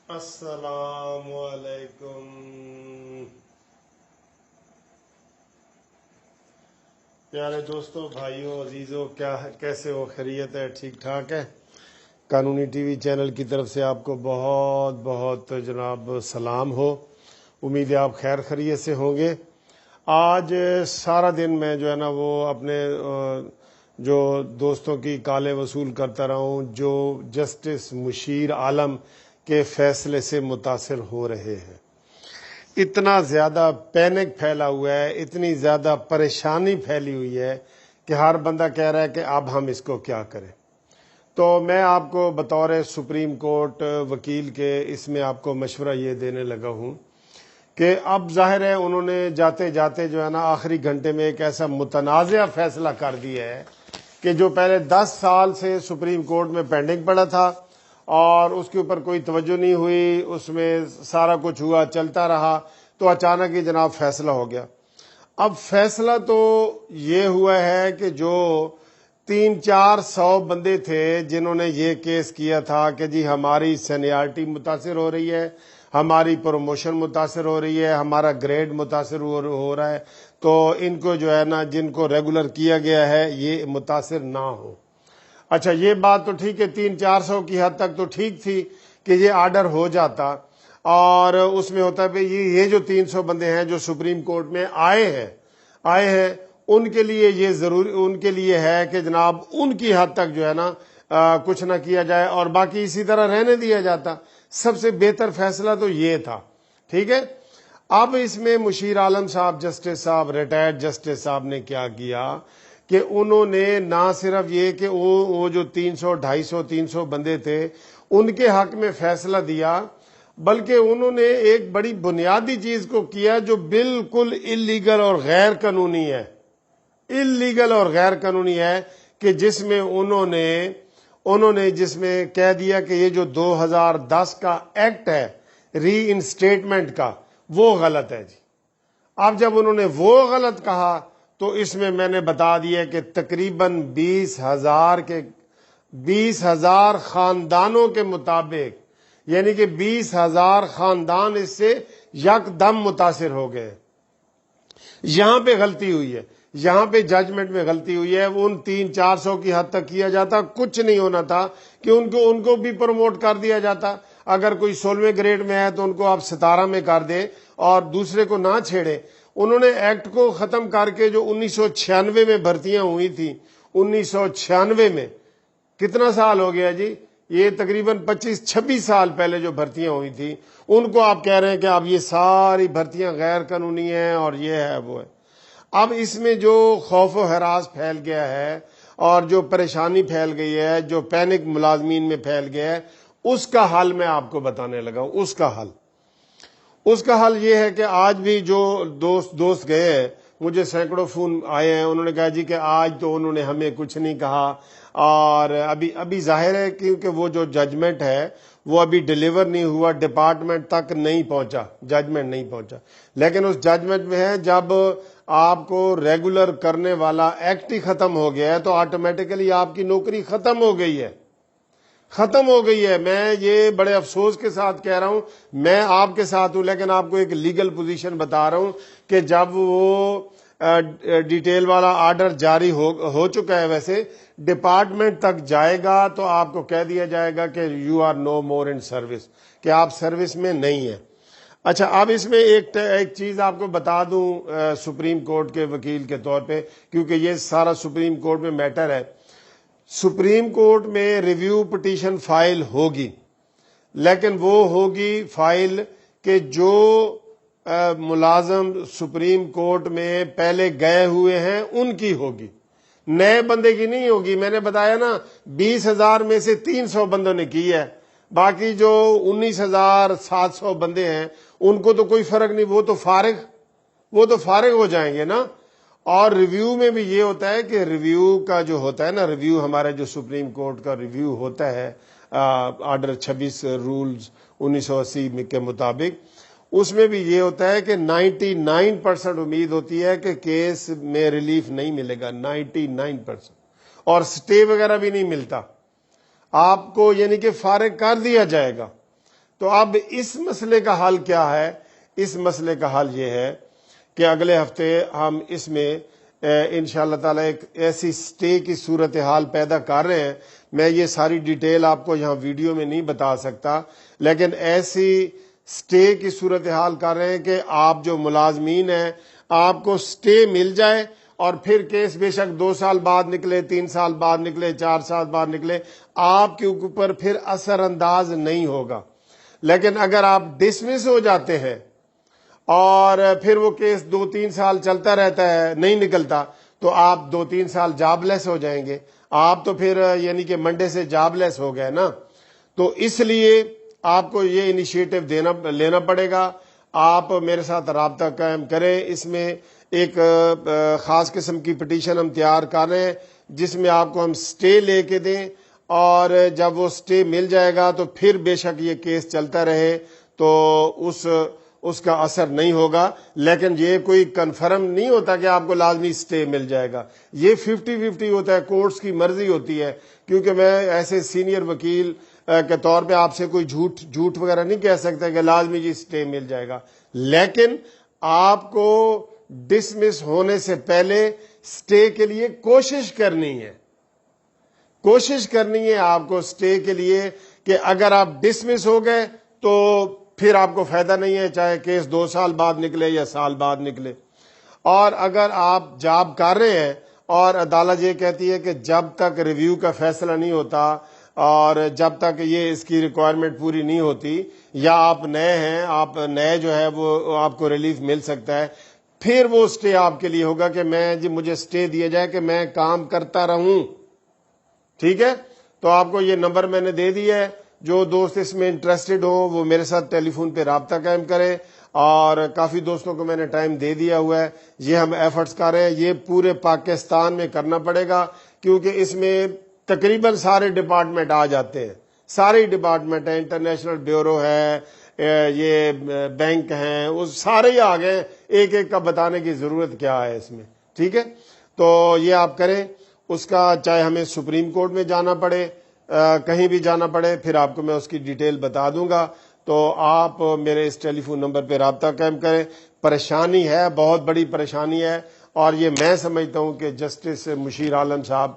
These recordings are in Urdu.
السلام علیکم۔ پیارے دوستوں، بھائیوں، عزیزوں، کیسے ہو؟ خیریت ہے؟ ٹھیک ٹھاک ہے؟ قانونی ٹی وی چینل کی طرف سے آپ کو بہت بہت جناب سلام ہو۔ امید ہے آپ خیر خیریت سے ہوں گے۔ آج سارا دن میں جو ہے نا وہ اپنے جو دوستوں کی کالیں وصول کرتا رہا ہوں جو جسٹس مشیر عالم کے فیصلے سے متاثر ہو رہے ہیں۔ اتنا زیادہ پینک پھیلا ہوا ہے، اتنی زیادہ پریشانی پھیلی ہوئی ہے کہ ہر بندہ کہہ رہا ہے کہ اب ہم اس کو کیا کریں۔ تو میں آپ کو بطور سپریم کورٹ وکیل کے اس میں آپ کو مشورہ یہ دینے لگا ہوں کہ اب ظاہر ہے انہوں نے جاتے جاتے جو ہے نا آخری گھنٹے میں ایک ایسا متنازع فیصلہ کر دیا ہے کہ جو پہلے 10 سال سے سپریم کورٹ میں پینڈنگ پڑا تھا اور اس کے اوپر کوئی توجہ نہیں ہوئی، اس میں سارا کچھ ہوا، چلتا رہا، تو اچانک ہی جناب فیصلہ ہو گیا۔ اب فیصلہ تو یہ ہوا ہے کہ جو 300-400 بندے تھے جنہوں نے یہ کیس کیا تھا کہ جی ہماری سینیارٹی متاثر ہو رہی ہے، ہماری پروموشن متاثر ہو رہی ہے، ہمارا گریڈ متاثر ہو رہا ہے، تو ان کو جو ہے نا جن کو ریگولر کیا گیا ہے یہ متاثر نہ ہو۔ اچھا، یہ بات تو ٹھیک ہے، 300-400 کی حد تک تو ٹھیک تھی کہ یہ آرڈر ہو جاتا اور اس میں ہوتا ہے یہ جو 300 بندے ہیں جو سپریم کورٹ میں آئے ہیں ان کے لیے یہ ضروری، ان کے لیے ہے کہ جناب ان کی حد تک جو ہے نا کچھ نہ کیا جائے اور باقی اسی طرح رہنے دیا جاتا۔ سب سے بہتر فیصلہ تو یہ تھا، ٹھیک ہے۔ اب اس میں مشیر عالم صاحب، جسٹس صاحب، ریٹائرڈ جسٹس صاحب نے کیا کیا کہ انہوں نے نہ صرف یہ کہ وہ جو 300 بندے تھے ان کے حق میں فیصلہ دیا، بلکہ انہوں نے ایک بڑی بنیادی چیز کو کیا جو بالکل اللیگل اور غیر قانونی ہے، اللیگل اور غیر قانونی ہے، کہ جس میں انہوں نے جس میں کہہ دیا کہ یہ جو 2010 کا ایکٹ ہے ری انسٹیٹمنٹ کا وہ غلط ہے جی۔ اب جب انہوں نے وہ غلط کہا تو اس میں نے بتا دیا کہ تقریباً 20,000 خاندانوں کے مطابق، یعنی کہ 20,000 خاندان اس سے یکدم متاثر ہو گئے۔ یہاں پہ غلطی ہوئی ہے، یہاں پہ ججمنٹ میں غلطی ہوئی ہے۔ ان 300-400 کی حد تک کیا جاتا، کچھ نہیں ہونا تھا کہ ان کو بھی پروموٹ کر دیا جاتا۔ اگر کوئی 16ویں گریڈ میں ہے تو ان کو آپ 17 میں کر دیں اور دوسرے کو نہ چھیڑے۔ انہوں نے ایکٹ کو ختم کر کے جو 1996 میں بھرتیاں ہوئی تھیں، 1996 میں کتنا سال ہو گیا جی، یہ تقریباً 25-26 سال پہلے جو بھرتیاں ہوئی تھیں، ان کو آپ کہہ رہے ہیں کہ اب یہ ساری بھرتیاں غیر قانونی ہیں اور یہ ہے وہ ہے۔ اب اس میں جو خوف و ہراس پھیل گیا ہے اور جو پریشانی پھیل گئی ہے، جو پینک ملازمین میں پھیل گیا ہے، اس کا حل میں آپ کو بتانے لگا ہوں۔ اس کا حل یہ ہے کہ آج بھی جو دوست گئے ہیں، مجھے سینکڑوں فون آئے ہیں، انہوں نے کہا جی کہ آج تو انہوں نے ہمیں کچھ نہیں کہا اور ابھی ظاہر ہے کیونکہ وہ جو ججمنٹ ہے وہ ابھی ڈیلیور نہیں ہوا، ڈپارٹمنٹ تک نہیں پہنچا، ججمنٹ نہیں پہنچا۔ لیکن اس ججمنٹ میں ہے جب آپ کو ریگولر کرنے والا ایکٹ ہی ختم ہو گیا ہے تو آٹومیٹیکلی آپ کی نوکری ختم ہو گئی ہے۔ میں یہ بڑے افسوس کے ساتھ کہہ رہا ہوں، میں آپ کے ساتھ ہوں، لیکن آپ کو ایک لیگل پوزیشن بتا رہا ہوں کہ جب وہ ڈیٹیل والا آرڈر جاری ہو چکا ہے، ویسے ڈپارٹمنٹ تک جائے گا تو آپ کو کہہ دیا جائے گا کہ you are no more in service, کہ آپ سروس میں نہیں ہیں۔ اچھا، اب اس میں ایک چیز آپ کو بتا دوں سپریم کورٹ کے وکیل کے طور پہ، کیونکہ یہ سارا سپریم کورٹ میں میٹر ہے۔ سپریم کورٹ میں ریویو پٹیشن فائل ہوگی، لیکن وہ ہوگی فائل کہ جو ملازم سپریم کورٹ میں پہلے گئے ہوئے ہیں ان کی ہوگی، نئے بندے کی نہیں ہوگی۔ میں نے بتایا نا 20,000 میں سے 300 بندوں نے کی ہے، باقی جو 19,700 بندے ہیں ان کو تو کوئی فرق نہیں، وہ تو فارغ ہو جائیں گے نا۔ اور ریویو میں بھی یہ ہوتا ہے کہ ریویو کا جو ہوتا ہے نا، ریویو ہمارے جو سپریم کورٹ کا ریویو ہوتا ہے آرڈر 26 رولز 1980 کے مطابق، اس میں بھی یہ ہوتا ہے کہ 99% امید ہوتی ہے کہ کیس میں ریلیف نہیں ملے گا، 99%، اور سٹے وغیرہ بھی نہیں ملتا آپ کو، یعنی کہ فارغ کر دیا جائے گا۔ تو اب اس مسئلے کا حل کیا ہے؟ اس مسئلے کا حل یہ ہے کہ اگلے ہفتے ہم اس میں انشاءاللہ تعالی ایک ایسی سٹے کی صورتحال پیدا کر رہے ہیں. میں یہ ساری ڈیٹیل آپ کو یہاں ویڈیو میں نہیں بتا سکتا، لیکن ایسی سٹے کی صورتحال کر رہے ہیں کہ آپ جو ملازمین ہیں آپ کو سٹے مل جائے، اور پھر کیس بے شک 2 سال بعد نکلے، 3 سال بعد نکلے، 4 سال بعد نکلے، آپ کے اوپر پھر اثر انداز نہیں ہوگا. لیکن اگر آپ ڈسمس ہو جاتے ہیں اور پھر وہ کیس 2-3 سال چلتا رہتا ہے، نہیں نکلتا، تو آپ 2-3 سال جاب لیس ہو جائیں گے. آپ تو پھر یعنی کہ منڈے سے جاب لیس ہو گئے نا. تو اس لیے آپ کو یہ انیشیٹو لینا پڑے گا. آپ میرے ساتھ رابطہ قائم کریں. اس میں ایک خاص قسم کی پٹیشن ہم تیار کر رہے ہیں جس میں آپ کو ہم سٹے لے کے دیں، اور جب وہ سٹے مل جائے گا تو پھر بے شک یہ کیس چلتا رہے تو اس کا اثر نہیں ہوگا. لیکن یہ کوئی کنفرم نہیں ہوتا کہ آپ کو لازمی سٹے مل جائے گا. یہ 50-50 ہوتا ہے، کورٹس کی مرضی ہوتی ہے. کیونکہ میں ایسے سینئر وکیل کے طور پہ آپ سے کوئی جھوٹ وغیرہ نہیں کہہ سکتا کہ لازمی جی سٹے مل جائے گا. لیکن آپ کو ڈسمس ہونے سے پہلے سٹے کے لیے کوشش کرنی ہے. کوشش کرنی ہے آپ کو سٹے کے لیے کہ اگر آپ ڈسمس ہو گئے تو پھر آپ کو فائدہ نہیں ہے، چاہے کیس 2 سال بعد نکلے یا سال بعد نکلے. اور اگر آپ جاب کر رہے ہیں اور عدالت یہ کہتی ہے کہ جب تک ریویو کا فیصلہ نہیں ہوتا اور جب تک یہ اس کی ریکوائرمنٹ پوری نہیں ہوتی، یا آپ نئے ہیں، آپ نئے جو ہے وہ آپ کو ریلیف مل سکتا ہے، پھر وہ سٹے آپ کے لیے ہوگا کہ مجھے سٹے دیا جائے کہ میں کام کرتا رہوں. ٹھیک ہے؟ تو آپ کو یہ نمبر میں نے دے دیا ہے. جو دوست اس میں انٹرسٹڈ ہوں وہ میرے ساتھ ٹیلی فون پہ رابطہ قائم کریں. اور کافی دوستوں کو میں نے ٹائم دے دیا ہوا ہے. یہ ہم ایفرٹس کر رہے ہیں. یہ پورے پاکستان میں کرنا پڑے گا کیونکہ اس میں تقریباً سارے ڈپارٹمنٹ آ جاتے ہیں. سارے ڈپارٹمنٹ ہیں، انٹرنیشنل بیورو ہے، یہ بینک ہیں، وہ سارے ہی آ گئے. ایک ایک کا بتانے کی ضرورت کیا ہے اس میں. ٹھیک ہے؟ تو یہ آپ کریں. اس کا چاہے ہمیں سپریم کورٹ میں جانا پڑے، کہیں بھی جانا پڑے، پھر آپ کو میں اس کی ڈیٹیل بتا دوں گا. تو آپ میرے اس ٹیلی فون نمبر پہ رابطہ قائم کریں. پریشانی ہے، بہت بڑی پریشانی ہے، اور یہ میں سمجھتا ہوں کہ جسٹس مشیر عالم صاحب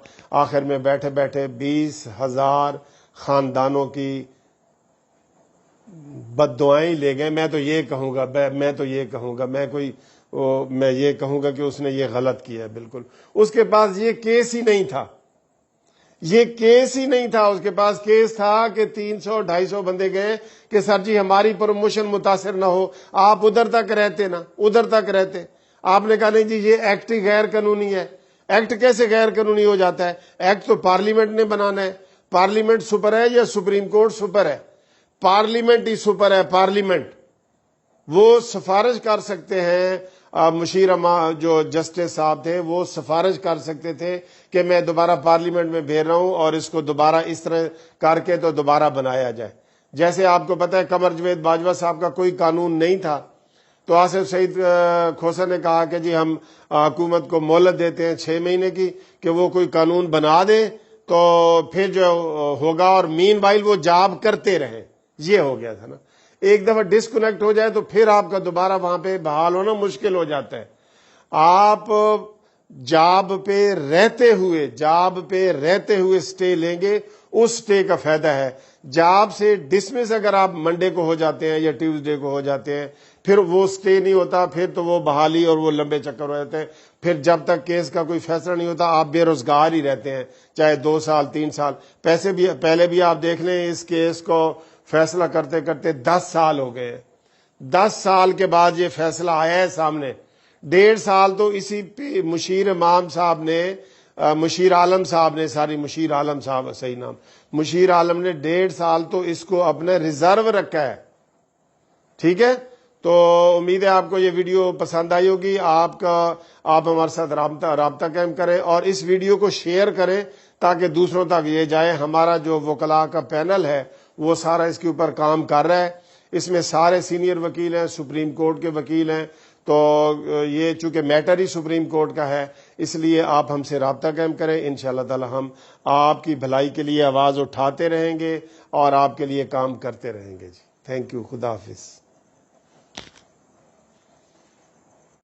آخر میں بیٹھے بیٹھے 20,000 خاندانوں کی بد دعائیں لے گئے. میں تو یہ کہوں گا میں یہ کہوں گا کہ اس نے یہ غلط کیا ہے. بالکل اس کے پاس یہ کیس ہی نہیں تھا. اس کے پاس کیس تھا کہ 300-250 بندے گئے کہ سر جی ہماری پروموشن متاثر نہ ہو، آپ ادھر تک رہتے. آپ نے کہا نہیں جی یہ ایکٹ ہی غیر قانونی ہے. ایکٹ کیسے غیر قانونی ہو جاتا ہے؟ ایکٹ تو پارلیمنٹ نے بنانا ہے. پارلیمنٹ سپر ہے یا سپریم کورٹ سپر ہے؟ پارلیمنٹ ہی سپر ہے. پارلیمنٹ وہ سفارش کر سکتے ہیں. مشیر جو جسٹس صاحب تھے وہ سفارش کر سکتے تھے کہ میں دوبارہ پارلیمنٹ میں بھیج رہا ہوں اور اس کو دوبارہ اس طرح کر کے تو دوبارہ بنایا جائے. جیسے آپ کو پتا ہے قمر جاوید باجوہ صاحب کا کوئی قانون نہیں تھا، تو آصف سعید کھوسہ نے کہا کہ جی ہم حکومت کو مہلت دیتے ہیں 6 مہینے کی کہ وہ کوئی قانون بنا دے تو پھر جو ہوگا، اور مین وائل وہ جاب کرتے رہے. یہ ہو گیا تھا نا. ایک دفعہ ڈسکنیکٹ ہو جائے تو پھر آپ کا دوبارہ وہاں پہ بحال ہونا مشکل ہو جاتا ہے. آپ جاب پہ رہتے ہوئے سٹے لیں گے، اس سٹے کا فائدہ ہے. جاب سے ڈسمس اگر آپ منڈے کو ہو جاتے ہیں یا ٹیوزڈے کو ہو جاتے ہیں، پھر وہ سٹے نہیں ہوتا، پھر تو وہ بحالی اور وہ لمبے چکر ہو جاتے ہیں. پھر جب تک کیس کا کوئی فیصلہ نہیں ہوتا آپ بے روزگار ہی رہتے ہیں، چاہے 2 سال 3 سال. پہلے بھی آپ دیکھ لیں اس کیس کو فیصلہ کرتے کرتے 10 سال ہو گئے. 10 سال کے بعد یہ فیصلہ آیا ہے سامنے. 1.5 سال تو اسی پہ مشیر عالم صاحب نے مشیر عالم نے 1.5 سال تو اس کو اپنے ریزرو رکھا ہے. ٹھیک ہے؟ تو امید ہے آپ کو یہ ویڈیو پسند آئی ہوگی. آپ ہمارے ساتھ رابطہ قائم کریں اور اس ویڈیو کو شیئر کریں تاکہ دوسروں تک یہ جائے. ہمارا جو وکلاء کا پینل ہے وہ سارا اس کے اوپر کام کر رہا ہے. اس میں سارے سینئر وکیل ہیں، سپریم کورٹ کے وکیل ہیں. تو یہ چونکہ میٹر ہی سپریم کورٹ کا ہے، اس لیے آپ ہم سے رابطہ قائم کریں. انشاءاللہ تعالی ہم آپ کی بھلائی کے لیے آواز اٹھاتے رہیں گے اور آپ کے لیے کام کرتے رہیں گے. جی تھینک یو. خدا حافظ.